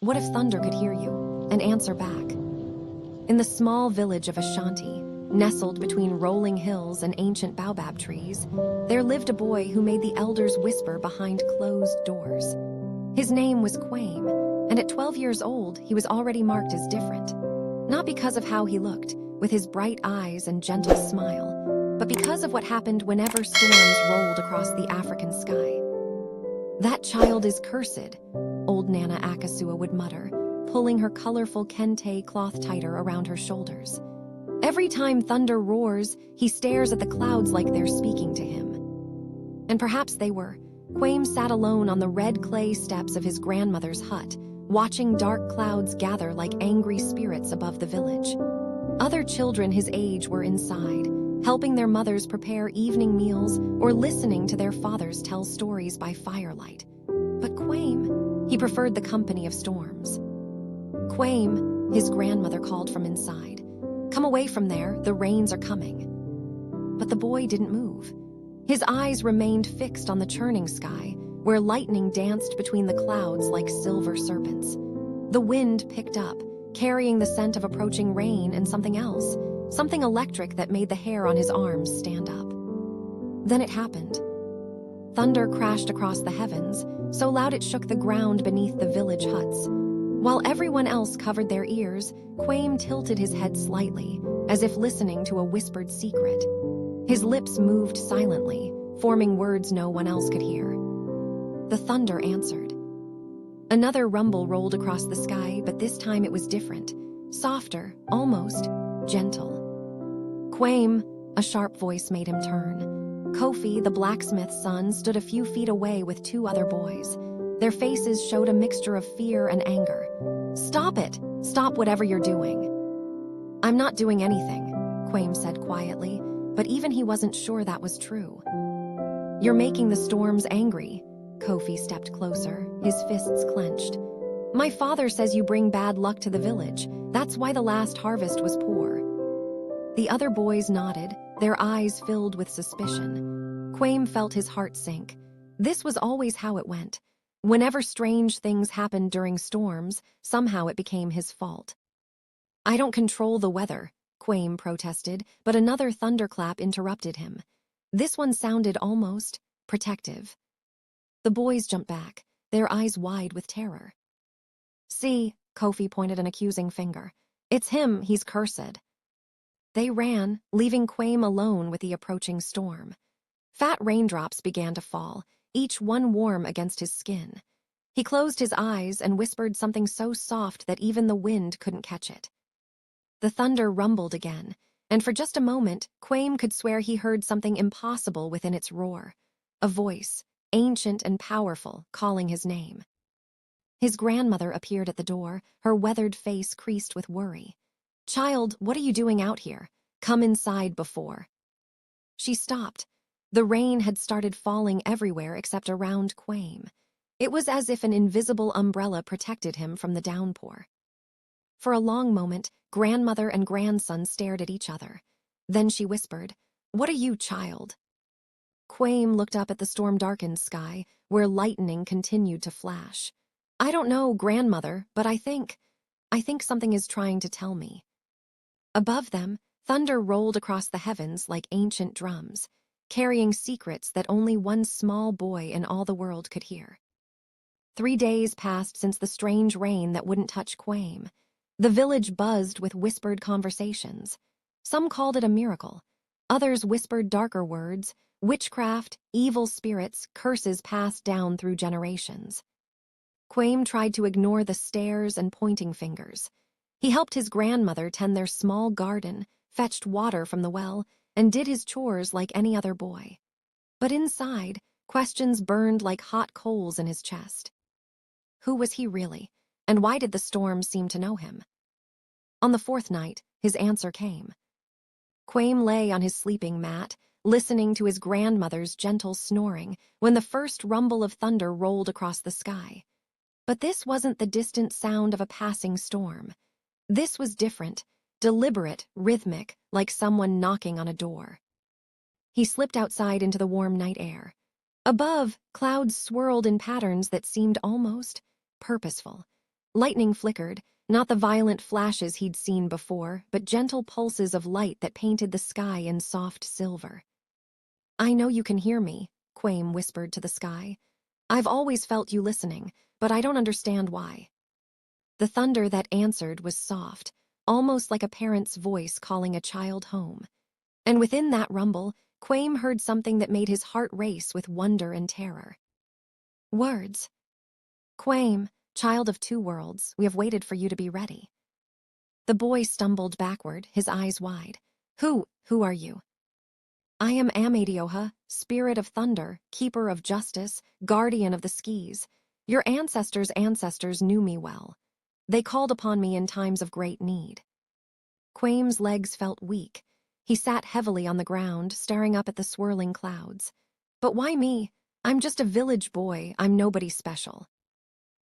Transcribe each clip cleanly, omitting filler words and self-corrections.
What if thunder could hear you and answer back? In the small village of Ashanti, nestled between rolling hills and ancient baobab trees, there lived a boy who made the elders whisper behind closed doors. His name was Kwame, and at 12 years old, he was already marked as different. Not because of how he looked, with his bright eyes and gentle smile, but because of what happened whenever storms rolled across the African sky. "That child is cursed," old Nana Akasua would mutter, pulling her colorful kente cloth tighter around her shoulders. "Every time thunder roars, he stares at the clouds like they're speaking to him." And perhaps they were. Kwame sat alone on the red clay steps of his grandmother's hut, watching dark clouds gather like angry spirits above the village. Other children his age were inside, helping their mothers prepare evening meals or listening to their fathers tell stories by firelight. But Kwame, he preferred the company of storms. "Kwame," his grandmother called from inside. "Come away from there, the rains are coming." But the boy didn't move. His eyes remained fixed on the churning sky, where lightning danced between the clouds like silver serpents. The wind picked up, carrying the scent of approaching rain and something else, something electric that made the hair on his arms stand up. Then it happened. Thunder crashed across the heavens, so loud it shook the ground beneath the village huts. While everyone else covered their ears, Kwame tilted his head slightly, as if listening to a whispered secret. His lips moved silently, forming words no one else could hear. The thunder answered. Another rumble rolled across the sky, but this time it was different, softer, almost gentle. "Kwame," a sharp voice made him turn. Kofi, the blacksmith's son, stood a few feet away with two other boys. Their faces showed a mixture of fear and anger. "Stop it! Stop whatever you're doing." "I'm not doing anything," Kwame said quietly, but even he wasn't sure that was true. "You're making the storms angry." Kofi stepped closer, his fists clenched. "My father says you bring bad luck to the village. That's why the last harvest was poor." The other boys nodded, their eyes filled with suspicion. Kwame felt his heart sink. This was always how it went. Whenever strange things happened during storms, somehow it became his fault. "I don't control the weather," Kwame protested, but another thunderclap interrupted him. This one sounded almost protective. The boys jumped back, their eyes wide with terror. "See," Kofi pointed an accusing finger. "It's him, he's cursed." They ran, leaving Kwame alone with the approaching storm. Fat raindrops began to fall, each one warm against his skin. He closed his eyes and whispered something so soft that even the wind couldn't catch it. The thunder rumbled again, and for just a moment, Kwame could swear he heard something impossible within its roar. A voice, ancient and powerful, calling his name. His grandmother appeared at the door, her weathered face creased with worry. "Child, what are you doing out here? Come inside before." She stopped. The rain had started falling everywhere except around Kwame. It was as if an invisible umbrella protected him from the downpour. For a long moment, grandmother and grandson stared at each other. Then she whispered, "What are you, child?" Kwame looked up at the storm-darkened sky, where lightning continued to flash. "I don't know, grandmother, but I think something is trying to tell me." Above them, thunder rolled across the heavens like ancient drums, carrying secrets that only one small boy in all the world could hear. 3 days passed since the strange rain that wouldn't touch Kwame. The village buzzed with whispered conversations. Some called it a miracle. Others whispered darker words, witchcraft, evil spirits, curses passed down through generations. Kwame tried to ignore the stares and pointing fingers. He helped his grandmother tend their small garden, fetched water from the well, and did his chores like any other boy. But inside, questions burned like hot coals in his chest. Who was he really, and why did the storm seem to know him? On the 4th night, his answer came. Kwame lay on his sleeping mat, listening to his grandmother's gentle snoring when the first rumble of thunder rolled across the sky. But this wasn't the distant sound of a passing storm. This was different, deliberate, rhythmic, like someone knocking on a door. He slipped outside into the warm night air. Above, clouds swirled in patterns that seemed almost purposeful. Lightning flickered, not the violent flashes he'd seen before, but gentle pulses of light that painted the sky in soft silver. "I know you can hear me," Kwame whispered to the sky. "I've always felt you listening, but I don't understand why." The thunder that answered was soft, almost like a parent's voice calling a child home. And within that rumble, Kwame heard something that made his heart race with wonder and terror. Words. "Kwame, child of two worlds, we have waited for you to be ready." The boy stumbled backward, his eyes wide. Who are you?" "I am Amadioha, spirit of thunder, keeper of justice, guardian of the skis. Your ancestors knew me well. They called upon me in times of great need." Kwame's legs felt weak. He sat heavily on the ground, staring up at the swirling clouds. "But why me? I'm just a village boy, I'm nobody special."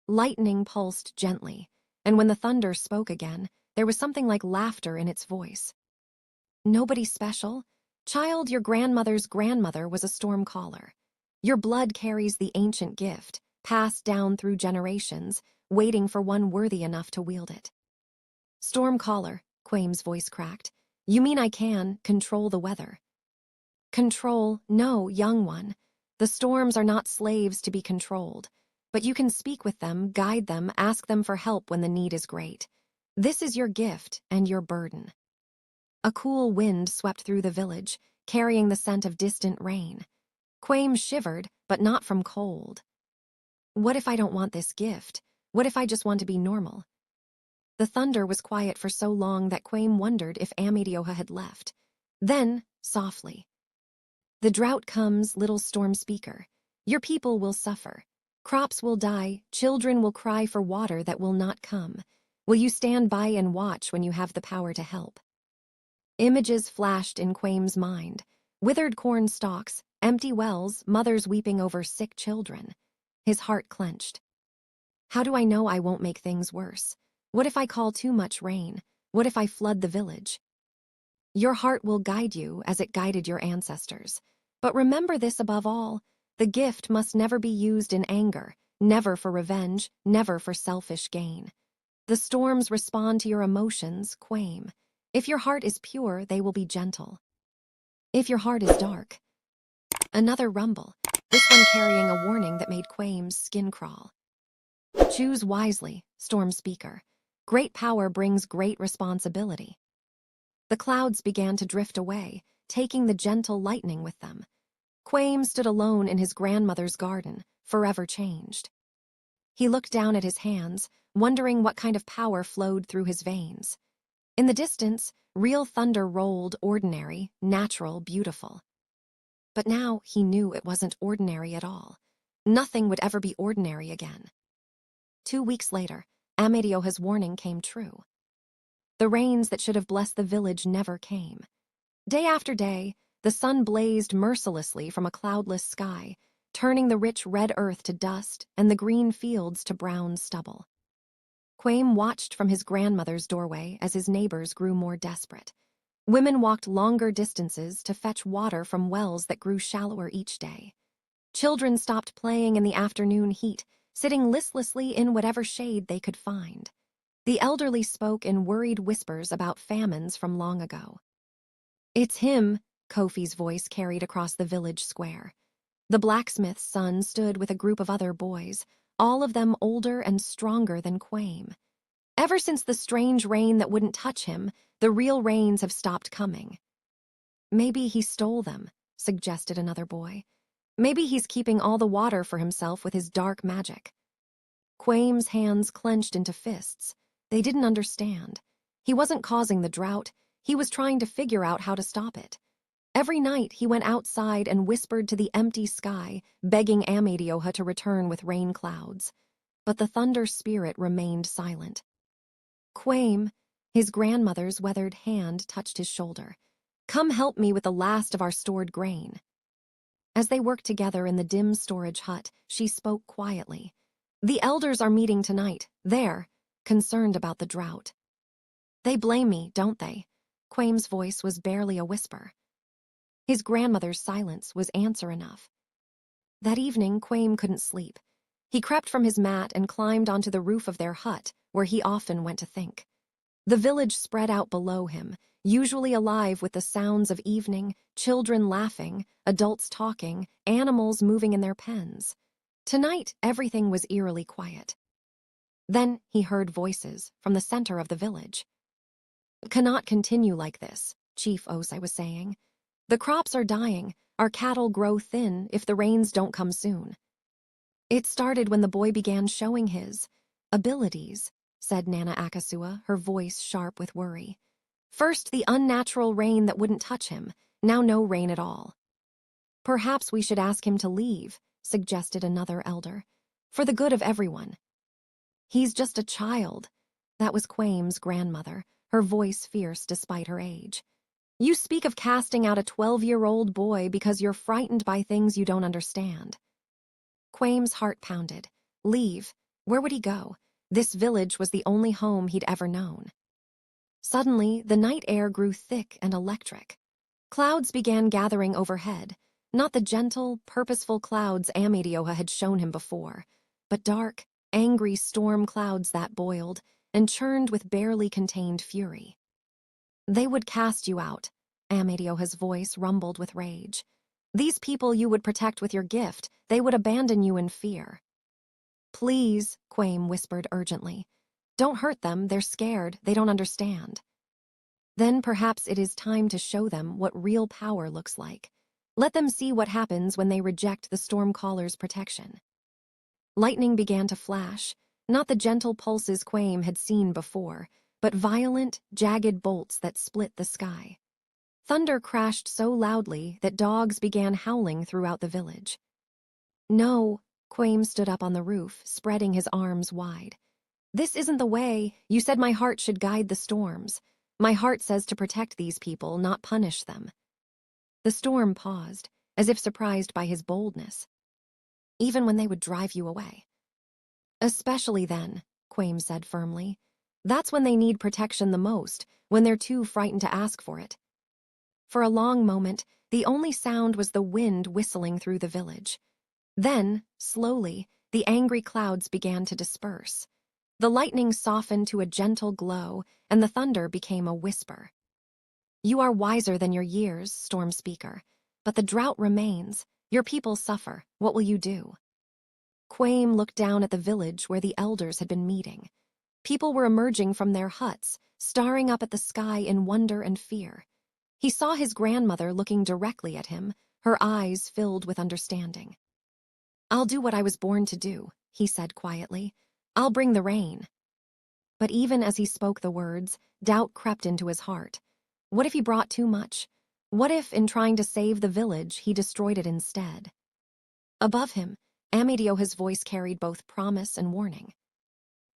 Lightning pulsed gently, and when the thunder spoke again, there was something like laughter in its voice. "Nobody special? Child, your grandmother's grandmother was a storm caller. Your blood carries the ancient gift, passed down through generations, waiting for one worthy enough to wield it." "Storm caller," Kwame's voice cracked. "You mean I can control the weather?" "Control? No, young one. The storms are not slaves to be controlled. But you can speak with them, guide them, ask them for help when the need is great. This is your gift and your burden." A cool wind swept through the village, carrying the scent of distant rain. Kwame shivered, but not from cold. What if I don't want this gift? What if I just want to be normal? The thunder was quiet for so long that Kwame wondered if Amadioha had left. Then, softly, "The drought comes, little storm speaker. Your people will suffer. Crops will die, children will cry for water that will not come. Will you stand by and watch when you have the power to help?" Images flashed in Kwame's mind. Withered corn stalks, empty wells, mothers weeping over sick children. His heart clenched. How do I know I won't make things worse? What if I call too much rain? What if I flood the village? Your heart will guide you as it guided your ancestors. But remember this above all, the gift must never be used in anger, never for revenge, never for selfish gain. The storms respond to your emotions, Kwame. If your heart is pure, they will be gentle. If your heart is dark. Another rumble, this one carrying a warning that made Kwame's skin crawl. Choose wisely, storm speaker. Great power brings great responsibility. The clouds began to drift away, taking the gentle lightning with them. Kwame stood alone in his grandmother's garden, forever changed. He looked down at his hands, wondering what kind of power flowed through his veins. In the distance, real thunder rolled, ordinary, natural, beautiful. But now he knew it wasn't ordinary at all. Nothing would ever be ordinary again. 2 weeks later, Amadioha's warning came true. The rains that should have blessed the village never came. Day after day, the sun blazed mercilessly from a cloudless sky, turning the rich red earth to dust and the green fields to brown stubble. Kwame watched from his grandmother's doorway as his neighbors grew more desperate. Women walked longer distances to fetch water from wells that grew shallower each day. Children stopped playing in the afternoon heat, sitting listlessly in whatever shade they could find. The elderly spoke in worried whispers about famines from long ago. "It's him," Kofi's voice carried across the village square. The blacksmith's son stood with a group of other boys, all of them older and stronger than Kwame. Ever since the strange rain that wouldn't touch him, the real rains have stopped coming. "Maybe he stole them," suggested another boy. "Maybe he's keeping all the water for himself with his dark magic." Kwame's hands clenched into fists. They didn't understand. He wasn't causing the drought. He was trying to figure out how to stop it. Every night he went outside and whispered to the empty sky, begging Amadioha to return with rain clouds. But the thunder spirit remained silent. "Kwame," his grandmother's weathered hand touched his shoulder. "Come help me with the last of our stored grain." As they worked together in the dim storage hut, she spoke quietly. "The elders are meeting tonight, there, concerned about the drought." "They blame me, don't they?" Kwame's voice was barely a whisper. His grandmother's silence was answer enough. That evening, Kwame couldn't sleep. He crept from his mat and climbed onto the roof of their hut, where he often went to think. The village spread out below him, usually alive with the sounds of evening, children laughing, adults talking, animals moving in their pens. Tonight, everything was eerily quiet. Then he heard voices from the center of the village. "Cannot continue like this," Chief Osai was saying. "The crops are dying, our cattle grow thin if the rains don't come soon." "It started when the boy began showing his abilities," said Nana Akasua, her voice sharp with worry. "First the unnatural rain that wouldn't touch him, now no rain at all." "Perhaps we should ask him to leave," suggested another elder, "for the good of everyone." "He's just a child." That was Kwame's grandmother, her voice fierce despite her age. "You speak of casting out a 12-year-old boy because you're frightened by things you don't understand." Kwame's heart pounded. Leave? Where would he go? This village was the only home he'd ever known. Suddenly, the night air grew thick and electric. Clouds began gathering overhead, not the gentle, purposeful clouds Amedioha had shown him before, but dark, angry storm clouds that boiled and churned with barely contained fury. "They would cast you out," Amedioha's voice rumbled with rage. "These people you would protect with your gift, they would abandon you in fear." "Please," Kwame whispered urgently. "Don't hurt them, they're scared, they don't understand." "Then perhaps it is time to show them what real power looks like. Let them see what happens when they reject the Stormcaller's protection." Lightning began to flash, not the gentle pulses Kwame had seen before, but violent, jagged bolts that split the sky. Thunder crashed so loudly that dogs began howling throughout the village. "No," Kwame stood up on the roof, spreading his arms wide. "This isn't the way. You said my heart should guide the storms. My heart says to protect these people, not punish them." The storm paused, as if surprised by his boldness. "Even when they would drive you away." "Especially then," Kwame said firmly. "That's when they need protection the most, when they're too frightened to ask for it." For a long moment, the only sound was the wind whistling through the village. Then, slowly, the angry clouds began to disperse. The lightning softened to a gentle glow, and the thunder became a whisper. "You are wiser than your years, Storm Speaker, but the drought remains. Your people suffer. What will you do?" Kwame looked down at the village where the elders had been meeting. People were emerging from their huts, staring up at the sky in wonder and fear. He saw his grandmother looking directly at him, her eyes filled with understanding. "I'll do what I was born to do," he said quietly. "I'll bring the rain." But even as he spoke the words, doubt crept into his heart. What if he brought too much? What if, in trying to save the village, he destroyed it instead? Above him, Amedioha's voice carried both promise and warning.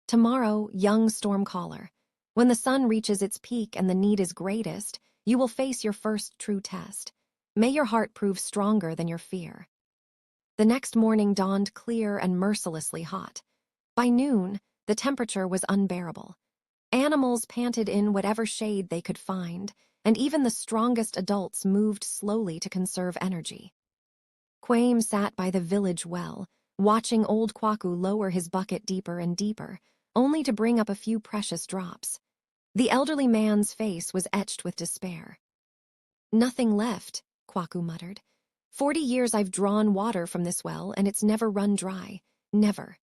"Tomorrow, young Stormcaller, when the sun reaches its peak and the need is greatest, you will face your first true test. May your heart prove stronger than your fear." The next morning dawned clear and mercilessly hot. By noon, the temperature was unbearable. Animals panted in whatever shade they could find, and even the strongest adults moved slowly to conserve energy. Kwame sat by the village well, watching old Kwaku lower his bucket deeper and deeper, only to bring up a few precious drops. The elderly man's face was etched with despair. "Nothing left," Kwaku muttered. 40 years I've drawn water from this well, and it's never run dry. Never."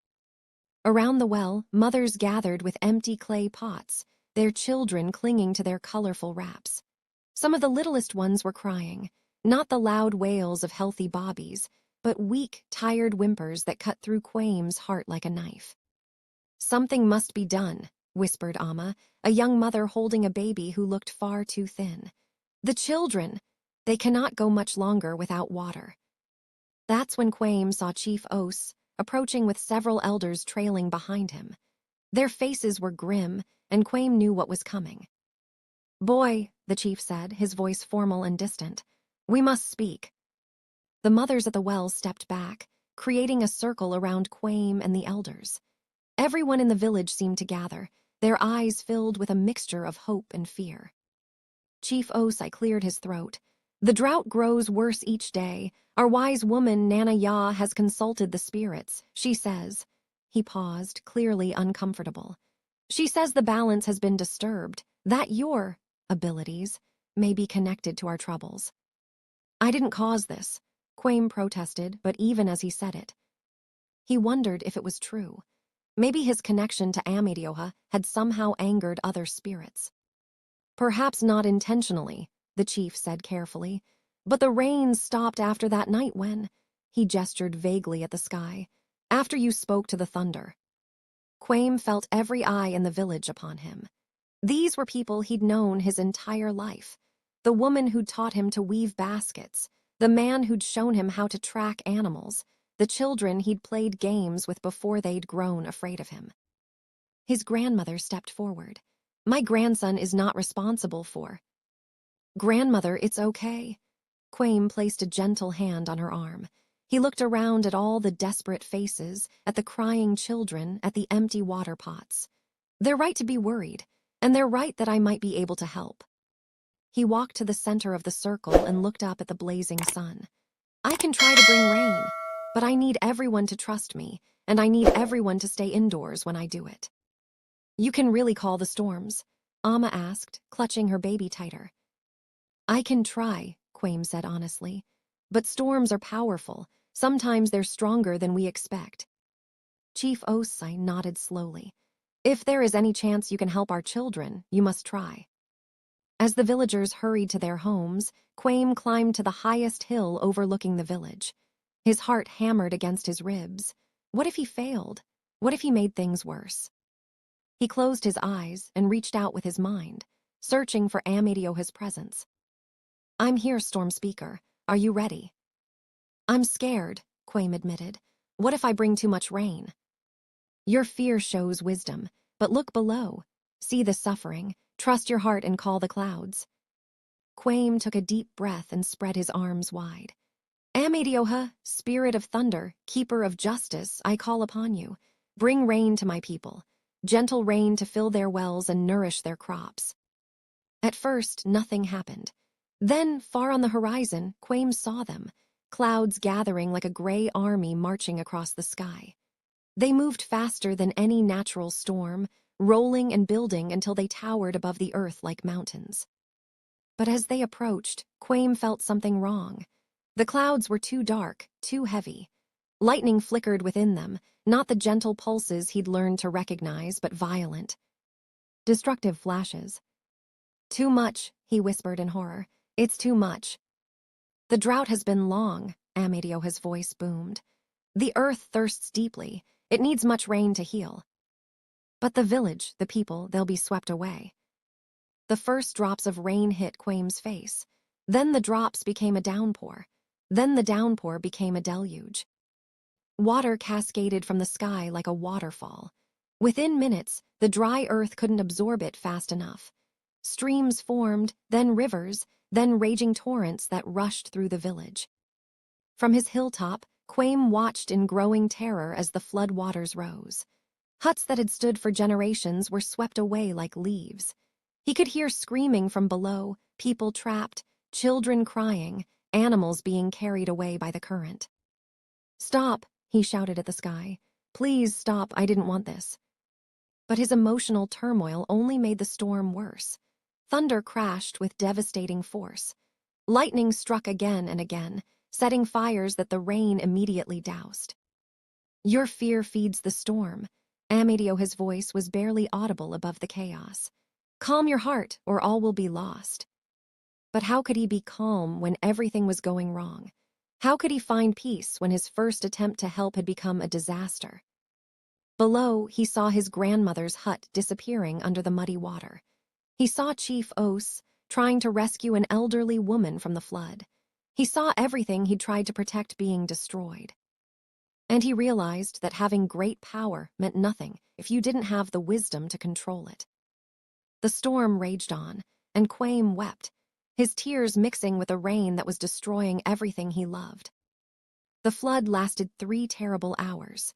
Around the well, mothers gathered with empty clay pots, their children clinging to their colorful wraps. Some of the littlest ones were crying, not the loud wails of healthy bobbies, but weak, tired whimpers that cut through Kwame's heart like a knife. "Something must be done," whispered Amma, a young mother holding a baby who looked far too thin. "The children! They cannot go much longer without water." That's when Kwame saw Chief Os approaching with several elders trailing behind him. Their faces were grim, and Kwame knew what was coming. "Boy," the chief said, his voice formal and distant, "we must speak." The mothers at the well stepped back, creating a circle around Kwame and the elders. Everyone in the village seemed to gather, their eyes filled with a mixture of hope and fear. Chief Osai cleared his throat. The drought grows worse each day. Our wise woman, Nana Ya, has consulted the spirits. She says, he paused, clearly uncomfortable. She says the balance has been disturbed, that your abilities may be connected to our troubles. I didn't cause this, Kwame protested, but even as he said it, he wondered if it was true. Maybe his connection to Amedioha had somehow angered other spirits. Perhaps not intentionally, the chief said carefully, but the rain stopped after that night when, he gestured vaguely at the sky, after you spoke to the thunder. Kwame felt every eye in the village upon him. These were people he'd known his entire life. The woman who'd taught him to weave baskets, the man who'd shown him how to track animals, the children he'd played games with before they'd grown afraid of him. His grandmother stepped forward. My grandson is not responsible for. Grandmother, it's okay. Kwame placed a gentle hand on her arm. He looked around at all the desperate faces, at the crying children, at the empty water pots. They're right to be worried, and they're right that I might be able to help. He walked to the center of the circle and looked up at the blazing sun. I can try to bring rain, but I need everyone to trust me, and I need everyone to stay indoors when I do it. You can really call the storms? Amma asked, clutching her baby tighter. I can try, Kwame said honestly, but storms are powerful. Sometimes they're stronger than we expect. Chief Osai nodded slowly. If there is any chance you can help our children, you must try. As the villagers hurried to their homes, Kwame climbed to the highest hill overlooking the village. His heart hammered against his ribs. What if he failed? What if he made things worse? He closed his eyes and reached out with his mind, searching for Amedioha's presence. I'm here, Storm Speaker. Are you ready? I'm scared, Kwame admitted. What if I bring too much rain? Your fear shows wisdom, but look below. See the suffering. Trust your heart and call the clouds. Kwame took a deep breath and spread his arms wide. Amedioha, spirit of thunder, keeper of justice, I call upon you. Bring rain to my people. Gentle rain to fill their wells and nourish their crops. At first, nothing happened. Then, far on the horizon, Kwame saw them, clouds gathering like a gray army marching across the sky. They moved faster than any natural storm, rolling and building until they towered above the earth like mountains. But as they approached, Kwame felt something wrong. The clouds were too dark, too heavy. Lightning flickered within them, not the gentle pulses he'd learned to recognize, but violent, destructive flashes. Too much, he whispered in horror. It's too much. The drought has been long, Amedioha's voice boomed. The earth thirsts deeply. It needs much rain to heal. But the village, the people, they'll be swept away. The first drops of rain hit Kwame's face. Then the drops became a downpour. Then the downpour became a deluge. Water cascaded from the sky like a waterfall. Within minutes, the dry earth couldn't absorb it fast enough. Streams formed, then rivers, then raging torrents that rushed through the village. From his hilltop, Kwame watched in growing terror as the flood waters rose. Huts that had stood for generations were swept away like leaves. He could hear screaming from below, people trapped, children crying, animals being carried away by the current. Stop, he shouted at the sky. Please stop, I didn't want this. But his emotional turmoil only made the storm worse. Thunder crashed with devastating force. Lightning struck again and again, setting fires that the rain immediately doused. Your fear feeds the storm. Amedioha's voice was barely audible above the chaos. Calm your heart, or all will be lost. But how could he be calm when everything was going wrong? How could he find peace when his first attempt to help had become a disaster? Below, he saw his grandmother's hut disappearing under the muddy water. He saw Chief Os trying to rescue an elderly woman from the flood. He saw everything he'd tried to protect being destroyed. And he realized that having great power meant nothing if you didn't have the wisdom to control it. The storm raged on, and Kwame wept, his tears mixing with the rain that was destroying everything he loved. The flood lasted 3 terrible hours.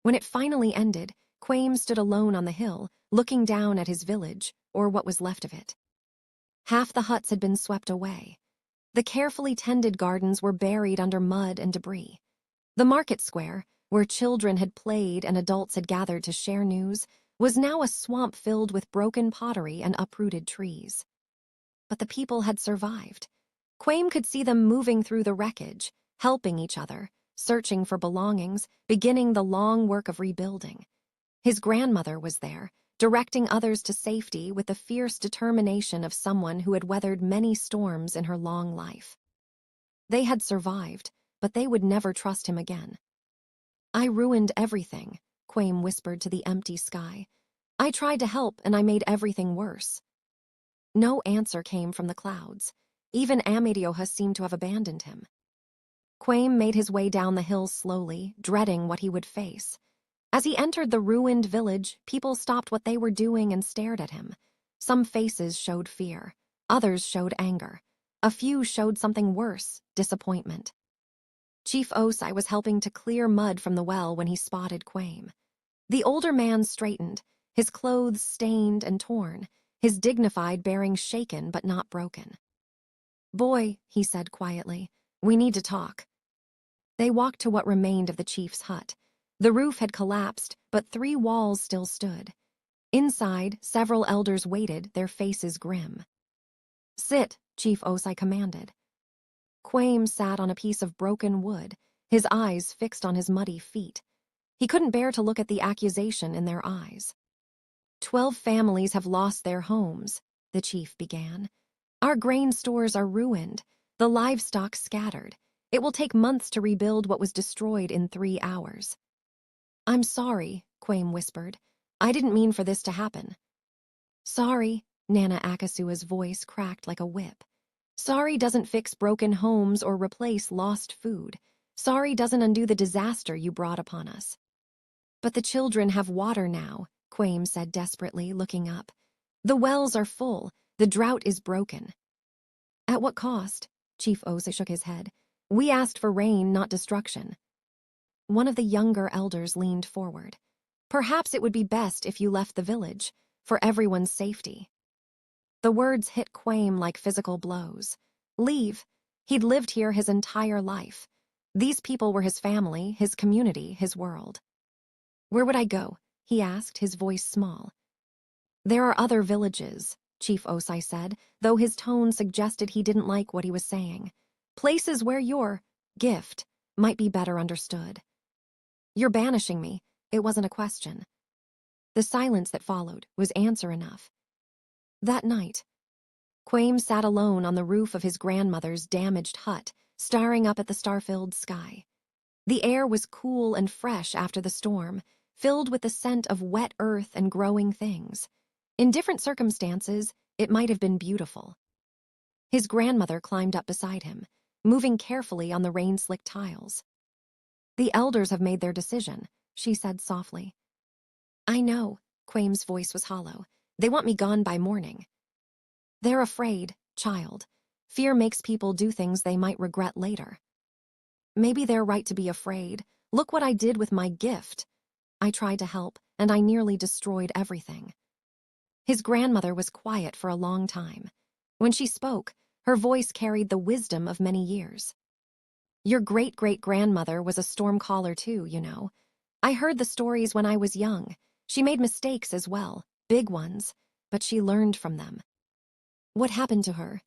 When it finally ended, Kwame stood alone on the hill, looking down at his village, or what was left of it. Half the huts had been swept away. The carefully tended gardens were buried under mud and debris. The market square, where children had played and adults had gathered to share news, was now a swamp filled with broken pottery and uprooted trees. But the people had survived. Kwame could see them moving through the wreckage, helping each other, searching for belongings, beginning the long work of rebuilding. His grandmother was there, directing others to safety with the fierce determination of someone who had weathered many storms in her long life. They had survived, but they would never trust him again. "I ruined everything," Kwame whispered to the empty sky. "I tried to help and I made everything worse." No answer came from the clouds. Even Amedioha seemed to have abandoned him. Kwame made his way down the hill slowly, dreading what he would face. As he entered the ruined village, people stopped what they were doing and stared at him. Some faces showed fear. Others showed anger. A few showed something worse, disappointment. Chief Osai was helping to clear mud from the well when he spotted Kwame. The older man straightened, his clothes stained and torn, his dignified bearing shaken but not broken. "Boy," he said quietly, "we need to talk." They walked to what remained of the chief's hut. The roof had collapsed, but 3 walls still stood. Inside, several elders waited, their faces grim. "Sit," Chief Osai commanded. Kwame sat on a piece of broken wood, his eyes fixed on his muddy feet. He couldn't bear to look at the accusation in their eyes. 12 families have lost their homes," the chief began. "Our grain stores are ruined, the livestock scattered. It will take months to rebuild what was destroyed in 3 hours. "I'm sorry," Kwame whispered. "I didn't mean for this to happen." "Sorry," Nana Akasua's voice cracked like a whip. "Sorry doesn't fix broken homes or replace lost food. Sorry doesn't undo the disaster you brought upon us." "But the children have water now," Kwame said desperately, looking up. "The wells are full. The drought is broken." "At what cost?" Chief Osai shook his head. "We asked for rain, not destruction." One of the younger elders leaned forward. "Perhaps it would be best if you left the village, for everyone's safety." The words hit Kwame like physical blows. Leave. He'd lived here his entire life. These people were his family, his community, his world. "Where would I go?" he asked, his voice small. "There are other villages," Chief Osai said, though his tone suggested he didn't like what he was saying. "Places where your gift might be better understood." "You're banishing me." It wasn't a question. The silence that followed was answer enough. That night, Kwame sat alone on the roof of his grandmother's damaged hut, staring up at the star-filled sky. The air was cool and fresh after the storm, filled with the scent of wet earth and growing things. In different circumstances, it might have been beautiful. His grandmother climbed up beside him, moving carefully on the rain-slicked tiles. "The elders have made their decision," she said softly. "I know," Kwame's voice was hollow. "They want me gone by morning." "They're afraid, child. Fear makes people do things they might regret later." "Maybe they're right to be afraid. Look what I did with my gift. I tried to help, and I nearly destroyed everything." His grandmother was quiet for a long time. When she spoke, her voice carried the wisdom of many years. "Your great-great-grandmother was a storm caller too, you know. I heard the stories when I was young. She made mistakes as well, big ones, but she learned from them." "What happened to her?"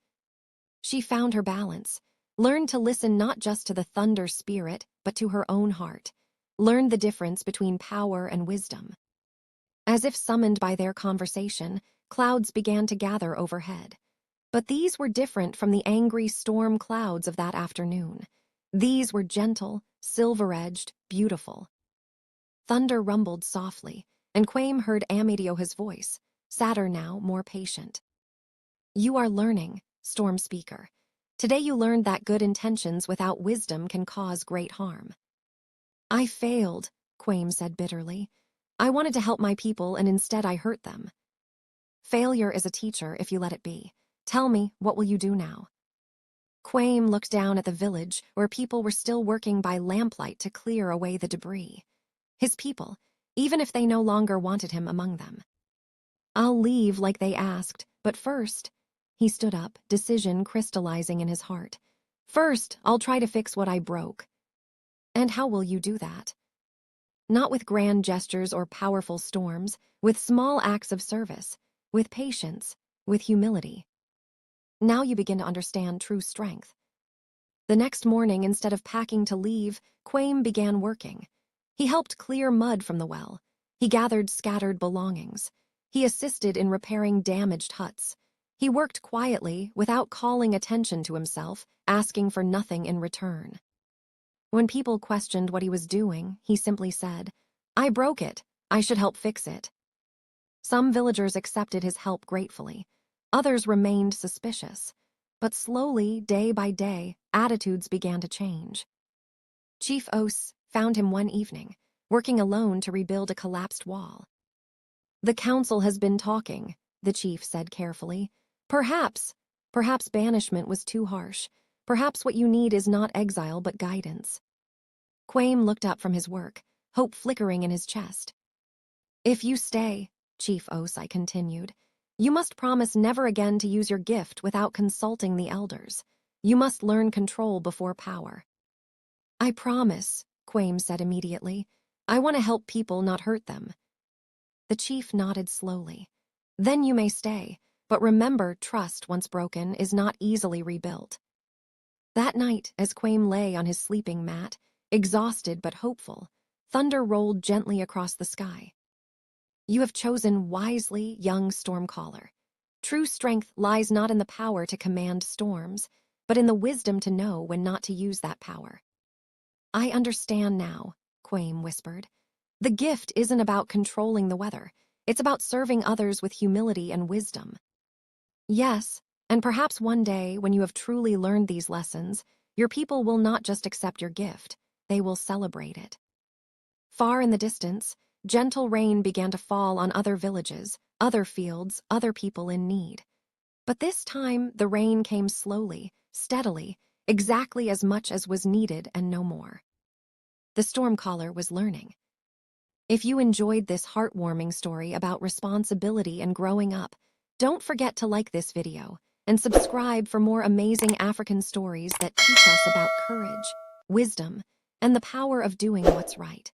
"She found her balance, learned to listen not just to the thunder spirit, but to her own heart, learned the difference between power and wisdom." As if summoned by their conversation, clouds began to gather overhead. But these were different from the angry storm clouds of that afternoon. These were gentle, silver-edged, beautiful. Thunder rumbled softly, and Kwame heard Amedioha's voice, sadder now, more patient. "You are learning, Storm Speaker. Today you learned that good intentions without wisdom can cause great harm." "I failed," Kwame said bitterly. "I wanted to help my people, and instead I hurt them." "Failure is a teacher if you let it be. Tell me, what will you do now?" Kwame looked down at the village where people were still working by lamplight to clear away the debris. His people, even if they no longer wanted him among them. "I'll leave like they asked, but first," He stood up, decision crystallizing in his heart. First, I'll try to fix what I broke. And how will you do that? Not with grand gestures or powerful storms, with small acts of service, with patience, with humility. Now you begin to understand true strength. The next morning, instead of packing to leave, Kwame began working. He helped clear mud from the well. He gathered scattered belongings. He assisted in repairing damaged huts. He worked quietly, without calling attention to himself, asking for nothing in return. When people questioned what he was doing, he simply said, "I broke it. I should help fix it." Some villagers accepted his help gratefully. Others remained suspicious. But slowly, day by day, attitudes began to change. Chief Ose found him one evening, working alone to rebuild a collapsed wall. "The council has been talking," the chief said carefully. Perhaps banishment was too harsh. Perhaps what you need is not exile but guidance." Kwame looked up from his work, hope flickering in his chest. "If you stay," Chief Osai continued, "you must promise never again to use your gift without consulting the elders. You must learn control before power." "I promise," Kwame said immediately. "I want to help people, not hurt them." The chief nodded slowly. "Then you may stay, but remember, trust once broken is not easily rebuilt." That night, as Kwame lay on his sleeping mat, exhausted but hopeful, thunder rolled gently across the sky. "You have chosen wisely, young Stormcaller. True strength lies not in the power to command storms, but in the wisdom to know when not to use that power." "I understand now," Kwame whispered. "The gift isn't about controlling the weather. It's about serving others with humility and wisdom." "Yes, and perhaps one day, when you have truly learned these lessons, your people will not just accept your gift, they will celebrate it." Far in the distance, gentle rain began to fall on other villages, other fields, other people in need. But this time, the rain came slowly, steadily, exactly as much as was needed and no more. The Stormcaller was learning. If you enjoyed this heartwarming story about responsibility and growing up, don't forget to like this video and subscribe for more amazing African stories that teach us about courage, wisdom, and the power of doing what's right.